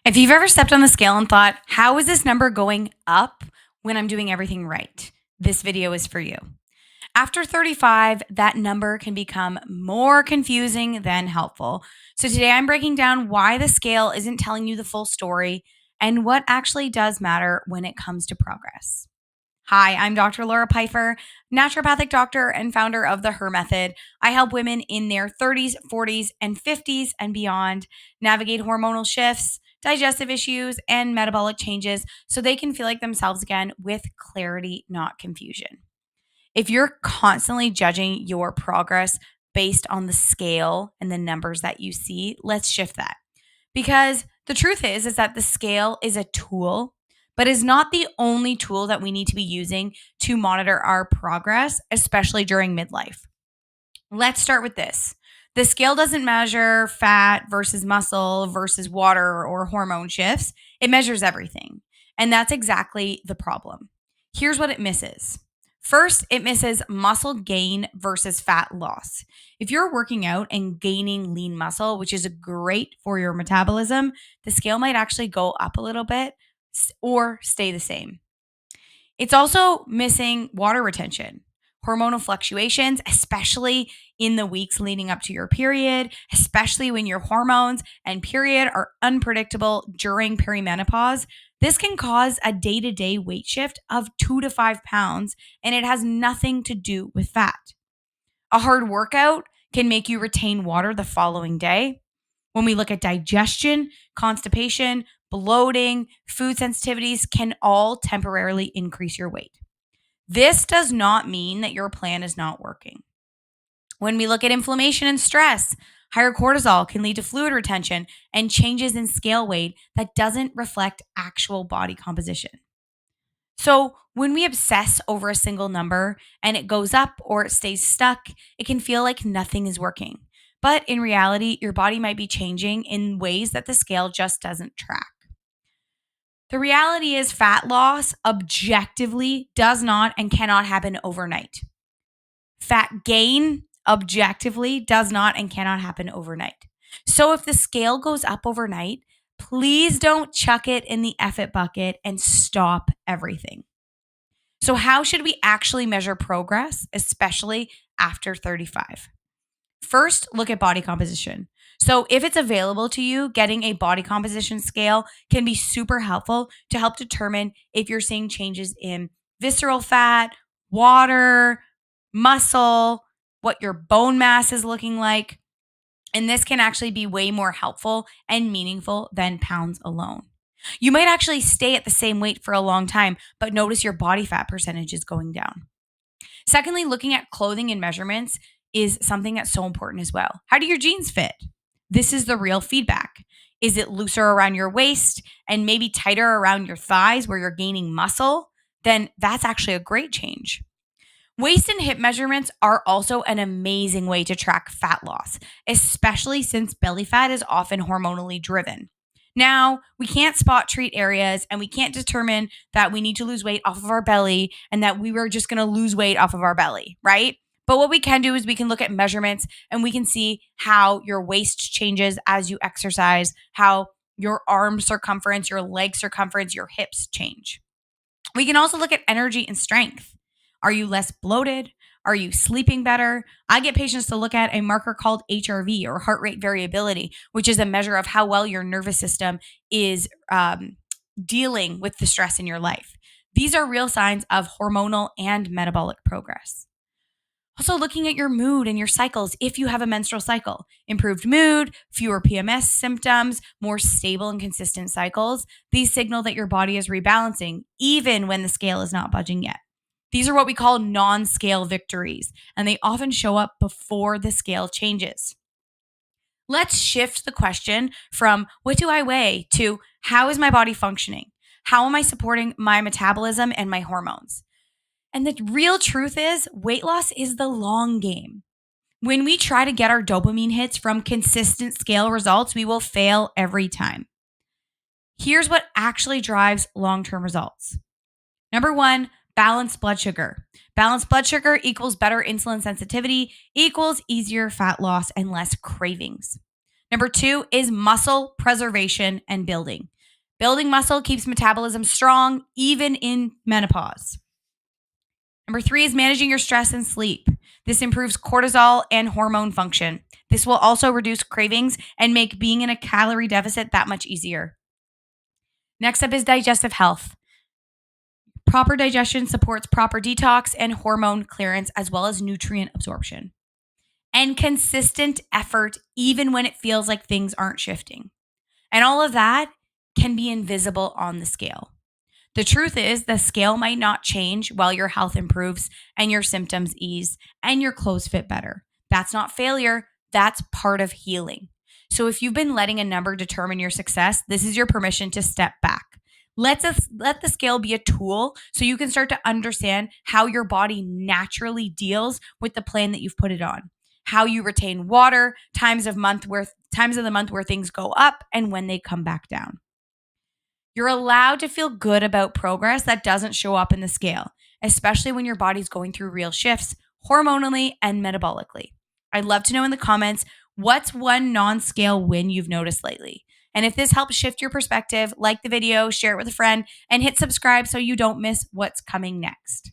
If you've ever stepped on the scale and thought, how is this number going up when I'm doing everything right? This video is for you. After 35, that number can become more confusing than helpful. So today I'm breaking down why the scale isn't telling you the full story and what actually does matter when it comes to progress. Hi, I'm Dr. Laura Pipher, naturopathic doctor and founder of the Her Method. I help women in their 30s, 40s, and 50s and beyond navigate hormonal shifts, digestive issues, and metabolic changes so they can feel like themselves again with clarity, not confusion. If you're constantly judging your progress based on the scale and the numbers that you see, let's shift that. Because the truth is that the scale is a tool, but is not the only tool that we need to be using to monitor our progress, especially during midlife. Let's start with this. The scale doesn't measure fat versus muscle versus water or hormone shifts. It measures everything. And that's exactly the problem. Here's what it misses. First, it misses muscle gain versus fat loss. If you're working out and gaining lean muscle, which is great for your metabolism, the scale might actually go up a little bit or stay the same. It's also missing water retention, hormonal fluctuations, especially in the weeks leading up to your period, especially when your hormones and period are unpredictable during perimenopause. This can cause a day-to-day weight shift of 2 to 5 pounds, and it has nothing to do with fat. A hard workout can make you retain water the following day. When we look at digestion, constipation, bloating, food sensitivities can all temporarily increase your weight. This does not mean that your plan is not working. When we look at inflammation and stress, higher cortisol can lead to fluid retention and changes in scale weight that doesn't reflect actual body composition. So, when we obsess over a single number and it goes up or it stays stuck, it can feel like nothing is working. But in reality, your body might be changing in ways that the scale just doesn't track. The reality is, fat loss objectively does not and cannot happen overnight. Fat gain objectively does not and cannot happen overnight. So, if the scale goes up overnight, please don't chuck it in the F it bucket and stop everything. So, how should we actually measure progress, especially after 35? First, look at body composition. So, if it's available to you, getting a body composition scale can be super helpful to help determine if you're seeing changes in visceral fat, water, muscle, what your bone mass is looking like. And this can actually be way more helpful and meaningful than pounds alone. You might actually stay at the same weight for a long time, but notice your body fat percentage is going down. Secondly, looking at clothing and measurements is something that's so important as well. How do your jeans fit? This is the real feedback. Is it looser around your waist and maybe tighter around your thighs where you're gaining muscle? Then that's actually a great change. Waist and hip measurements are also an amazing way to track fat loss, especially since belly fat is often hormonally driven. Now, we can't spot treat areas and we can't determine that we need to lose weight off of our belly and that we were just going to lose weight off of our belly, right? But what we can do is we can look at measurements and we can see how your waist changes as you exercise, how your arm circumference, your leg circumference, your hips change. We can also look at energy and strength. Are you less bloated? Are you sleeping better? I get patients to look at a marker called HRV, or heart rate variability, which is a measure of how well your nervous system is dealing with the stress in your life. These are real signs of hormonal and metabolic progress. Also, looking at your mood and your cycles if you have a menstrual cycle. Improved mood, fewer PMS symptoms, more stable and consistent cycles. These signal that your body is rebalancing, even when the scale is not budging yet. These are what we call non-scale victories, and they often show up before the scale changes. Let's shift the question from what do I weigh to how is my body functioning? How am I supporting my metabolism and my hormones? And the real truth is, weight loss is the long game. When we try to get our dopamine hits from consistent scale results, we will fail every time. Here's what actually drives long-term results. Number one, balanced blood sugar. Balanced blood sugar equals better insulin sensitivity, equals easier fat loss and less cravings. Number 2 is muscle preservation and building. Building muscle keeps metabolism strong, even in menopause. Number 3 is managing your stress and sleep. This improves cortisol and hormone function. This will also reduce cravings and make being in a calorie deficit that much easier. Next up is digestive health. Proper digestion supports proper detox and hormone clearance, as well as nutrient absorption. And consistent effort, even when it feels like things aren't shifting. And all of that can be invisible on the scale. The truth is, the scale might not change while your health improves and your symptoms ease and your clothes fit better. That's not failure. That's part of healing. So if you've been letting a number determine your success, this is your permission to step back. Let the scale be a tool so you can start to understand how your body naturally deals with the plan that you've put it on. How you retain water, times of the month where things go up and when they come back down. You're allowed to feel good about progress that doesn't show up in the scale, especially when your body's going through real shifts hormonally and metabolically. I'd love to know in the comments, what's one non-scale win you've noticed lately? And if this helps shift your perspective, like the video, share it with a friend, and hit subscribe so you don't miss what's coming next.